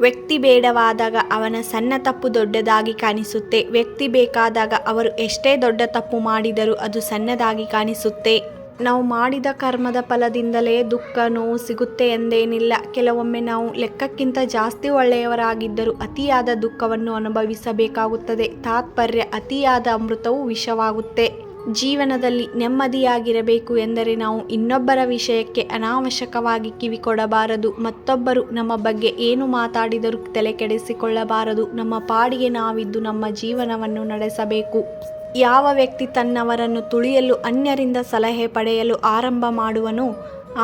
ವ್ಯಕ್ತಿ ಬೇಡವಾದಾಗ ಅವನ ಸಣ್ಣ ತಪ್ಪು ದೊಡ್ಡದಾಗಿ ಕಾಣಿಸುತ್ತೆ. ವ್ಯಕ್ತಿ ಬೇಕಾದಾಗ ಅವರು ಎಷ್ಟೇ ದೊಡ್ಡ ತಪ್ಪು ಮಾಡಿದರೂ ಅದು ಸಣ್ಣದಾಗಿ ಕಾಣಿಸುತ್ತೆ. ನಾವು ಮಾಡಿದ ಕರ್ಮದ ಫಲದಿಂದಲೇ ದುಃಖ ನೋವು ಸಿಗುತ್ತೆ ಎಂದೇನಿಲ್ಲ. ಕೆಲವೊಮ್ಮೆ ನಾವು ಲೆಕ್ಕಕ್ಕಿಂತ ಜಾಸ್ತಿ ಒಳ್ಳೆಯವರಾಗಿದ್ದರೂ ಅತಿಯಾದ ದುಃಖವನ್ನು ಅನುಭವಿಸಬೇಕಾಗುತ್ತದೆ. ತಾತ್ಪರ್ಯ ಅತಿಯಾದ ಅಮೃತವು ವಿಷವಾಗುತ್ತೆ. ಜೀವನದಲ್ಲಿ ನೆಮ್ಮದಿಯಾಗಿರಬೇಕು ಎಂದರೆ ನಾವು ಇನ್ನೊಬ್ಬರ ವಿಷಯಕ್ಕೆ ಅನಾವಶ್ಯಕವಾಗಿ ಕಿವಿ ಕೊಡಬಾರದು. ಮತ್ತೊಬ್ಬರು ನಮ್ಮ ಬಗ್ಗೆ ಏನು ಮಾತಾಡಿದರೂ ತಲೆ ಕೆಡಿಸಿಕೊಳ್ಳಬಾರದು. ನಮ್ಮ ಪಾಡಿಗೆ ನಾವಿದ್ದು ನಮ್ಮ ಜೀವನವನ್ನು ನಡೆಸಬೇಕು. ಯಾವ ವ್ಯಕ್ತಿ ತನ್ನವರನ್ನು ತುಳಿಯಲು ಅನ್ಯರಿಂದ ಸಲಹೆ ಪಡೆಯಲು ಆರಂಭ ಮಾಡುವನೋ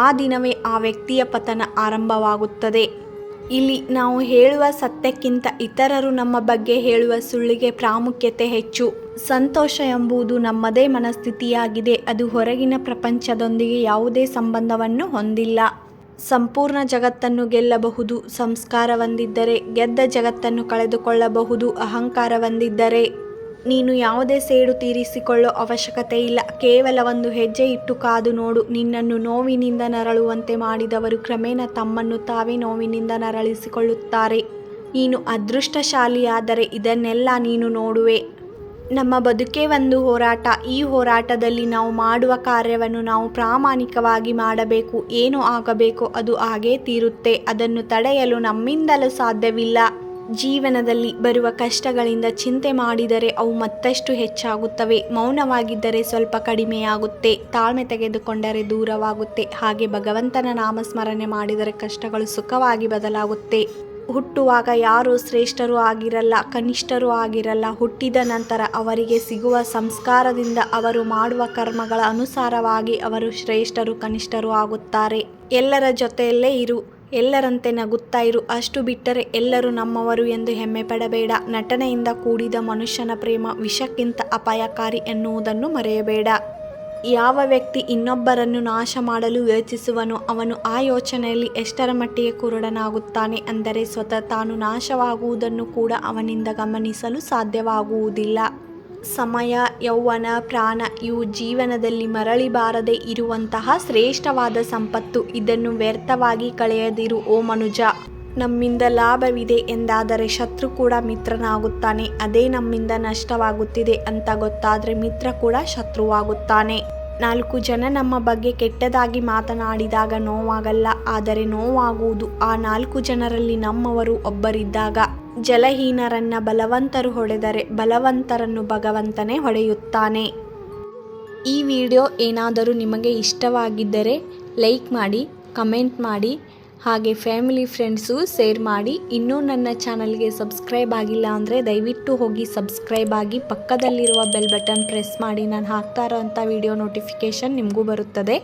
ಆ ದಿನವೇ ಆ ವ್ಯಕ್ತಿಯ ಪತನ ಆರಂಭವಾಗುತ್ತದೆ. ಇಲ್ಲಿ ನಾವು ಹೇಳುವ ಸತ್ಯಕ್ಕಿಂತ ಇತರರು ನಮ್ಮ ಬಗ್ಗೆ ಹೇಳುವ ಸುಳ್ಳಿಗೆ ಪ್ರಾಮುಖ್ಯತೆ ಹೆಚ್ಚು. ಸಂತೋಷ ಎಂಬುದು ನಮ್ಮದೇ ಮನಸ್ಥಿತಿಯಾಗಿದೆ. ಅದು ಹೊರಗಿನ ಪ್ರಪಂಚದೊಂದಿಗೆ ಯಾವುದೇ ಸಂಬಂಧವನ್ನು ಹೊಂದಿಲ್ಲ. ಸಂಪೂರ್ಣ ಜಗತ್ತನ್ನು ಗೆಲ್ಲಬಹುದು ಸಂಸ್ಕಾರ ಹೊಂದಿದ್ದರೆ, ಗೆದ್ದ ಜಗತ್ತನ್ನು ಕಳೆದುಕೊಳ್ಳಬಹುದು ಅಹಂಕಾರ ಹೊಂದಿದ್ದರೆ. ನೀನು ಯಾವುದೇ ಸೇಡು ತೀರಿಸಿಕೊಳ್ಳೋ ಅವಶ್ಯಕತೆ ಇಲ್ಲ. ಕೇವಲ ಒಂದು ಹೆಜ್ಜೆ ಇಟ್ಟು ಕಾದು ನೋಡು. ನಿನ್ನನ್ನು ನೋವಿನಿಂದ ನರಳುವಂತೆ ಮಾಡಿದವರು ಕ್ರಮೇಣ ತಮ್ಮನ್ನು ತಾವೇ ನೋವಿನಿಂದ ನರಳಿಸಿಕೊಳ್ಳುತ್ತಾರೆ. ನೀನು ಅದೃಷ್ಟಶಾಲಿಯಾದರೆ ಇದನ್ನೆಲ್ಲ ನೀನು ನೋಡುವೆ. ನಮ್ಮ ಬದುಕೇ ಒಂದು ಹೋರಾಟ. ಈ ಹೋರಾಟದಲ್ಲಿ ನಾವು ಮಾಡುವ ಕಾರ್ಯವನ್ನು ನಾವು ಪ್ರಾಮಾಣಿಕವಾಗಿ ಮಾಡಬೇಕು. ಏನು ಆಗಬೇಕೋ ಅದು ಆಗೇ ತೀರುತ್ತೆ. ಅದನ್ನು ತಡೆಯಲು ನಮ್ಮಿಂದಲೂ ಸಾಧ್ಯವಿಲ್ಲ. ಜೀವನದಲ್ಲಿ ಬರುವ ಕಷ್ಟಗಳಿಂದ ಚಿಂತೆ ಮಾಡಿದರೆ ಅವು ಮತ್ತಷ್ಟು ಹೆಚ್ಚಾಗುತ್ತವೆ. ಮೌನವಾಗಿದ್ದರೆ ಸ್ವಲ್ಪ ಕಡಿಮೆಯಾಗುತ್ತೆ. ತಾಳ್ಮೆ ತೆಗೆದುಕೊಂಡರೆ ದೂರವಾಗುತ್ತೆ. ಹಾಗೆ ಭಗವಂತನ ನಾಮಸ್ಮರಣೆ ಮಾಡಿದರೆ ಕಷ್ಟಗಳು ಸುಖವಾಗಿ ಬದಲಾಗುತ್ತೆ. ಹುಟ್ಟುವಾಗ ಯಾರೂ ಶ್ರೇಷ್ಠರೂ ಆಗಿರಲ್ಲ, ಕನಿಷ್ಠರೂ ಆಗಿರಲ್ಲ. ಹುಟ್ಟಿದ ನಂತರ ಅವರಿಗೆ ಸಿಗುವ ಸಂಸ್ಕಾರದಿಂದ ಅವರು ಮಾಡುವ ಕರ್ಮಗಳ ಅನುಸಾರವಾಗಿ ಅವರು ಶ್ರೇಷ್ಠರು ಕನಿಷ್ಠರೂ ಆಗುತ್ತಾರೆ. ಎಲ್ಲರ ಜೊತೆಯಲ್ಲೇ ಇರು, ಎಲ್ಲರಂತೆ ನಗುತ್ತಾ ಇರು. ಅಷ್ಟು ಬಿಟ್ಟರೆ ಎಲ್ಲರೂ ನಮ್ಮವರು ಎಂದು ಹೆಮ್ಮೆ ಪಡಬೇಡ. ನಟನೆಯಿಂದ ಕೂಡಿದ ಮನುಷ್ಯನ ಪ್ರೇಮ ವಿಷಕ್ಕಿಂತ ಅಪಾಯಕಾರಿ ಎನ್ನುವುದನ್ನು ಮರೆಯಬೇಡ. ಯಾವ ವ್ಯಕ್ತಿ ಇನ್ನೊಬ್ಬರನ್ನು ನಾಶ ಮಾಡಲು ಯೋಚಿಸುವನೋ ಅವನು ಆ ಯೋಚನೆಯಲ್ಲಿ ಎಷ್ಟರ ಮಟ್ಟಿಗೆ ಕುರುಡನಾಗುತ್ತಾನೆ ಅಂದರೆ ಸ್ವತಃ ತಾನು ನಾಶವಾಗುವುದನ್ನು ಕೂಡ ಅವನಿಂದ ಗಮನಿಸಲು ಸಾಧ್ಯವಾಗುವುದಿಲ್ಲ. ಸಮಯ, ಯೌವನ, ಪ್ರಾಣ ಇವು ಜೀವನದಲ್ಲಿ ಮರಳಿ ಬಾರದೆ ಇರುವಂತಹ ಶ್ರೇಷ್ಠವಾದ ಸಂಪತ್ತು. ಇದನ್ನು ವ್ಯರ್ಥವಾಗಿ ಕಳೆಯದಿರು ಓ ಮನುಜ. ನಮ್ಮಿಂದ ಲಾಭವಿದೆ ಎಂದಾದರೆ ಶತ್ರು ಕೂಡ ಮಿತ್ರನಾಗುತ್ತಾನೆ. ಅದೇ ನಮ್ಮಿಂದ ನಷ್ಟವಾಗುತ್ತಿದೆ ಅಂತ ಗೊತ್ತಾದರೆ ಮಿತ್ರ ಕೂಡ ಶತ್ರುವಾಗುತ್ತಾನೆ. 4 ಜನ ನಮ್ಮ ಬಗ್ಗೆ ಕೆಟ್ಟದಾಗಿ ಮಾತನಾಡಿದಾಗ ನೋವಾಗಲ್ಲ, ಆದರೆ ನೋವಾಗುವುದು ಆ 4 ಜನರಲ್ಲಿ ನಮ್ಮವರು ಒಬ್ಬರಿದ್ದಾಗ. ಜಲಹೀನರನ್ನ ಬಲವಂತರು ಹೊಡೆದರೆ ಬಲವಂತರನ್ನು ಭಗವಂತನೇ ಹೊಡೆಯುತ್ತಾನೆ. ಈ ವಿಡಿಯೋ ಏನಾದರೂ ನಿಮಗೆ ಇಷ್ಟವಾಗಿದ್ದರೆ ಲೈಕ್ ಮಾಡಿ, ಕಮೆಂಟ್ ಮಾಡಿ, ಹಾಗೆ ಫ್ಯಾಮಿಲಿ ಫ್ರೆಂಡ್ಸು ಶೇರ್ ಮಾಡಿ. ಇನ್ನೂ ನನ್ನ ಚಾನಲ್ಗೆ ಸಬ್ಸ್ಕ್ರೈಬ್ ಆಗಿಲ್ಲ ಅಂದರೆ ದಯವಿಟ್ಟು ಹೋಗಿ ಸಬ್ಸ್ಕ್ರೈಬ್ ಆಗಿ. ಪಕ್ಕದಲ್ಲಿರುವ ಬೆಲ್ ಬಟನ್ ಪ್ರೆಸ್ ಮಾಡಿ. ನಾನು ಹಾಕ್ತಾ ಇರೋಂಥ ವಿಡಿಯೋ ನೋಟಿಫಿಕೇಷನ್ ನಿಮಗೂ ಬರುತ್ತದೆ.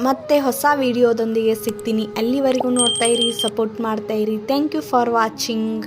ಮತ್ತೆ ಹೊಸ ವಿಡಿಯೋದೊಂದಿಗೆ ಸಿಗ್ತೀನಿ. ಅಲ್ಲಿವರೆಗೂ ನೋಡ್ತಾ ಇರಿ, ಸಪೋರ್ಟ್ ಮಾಡ್ತಾ ಇರಿ. Thank you for watching.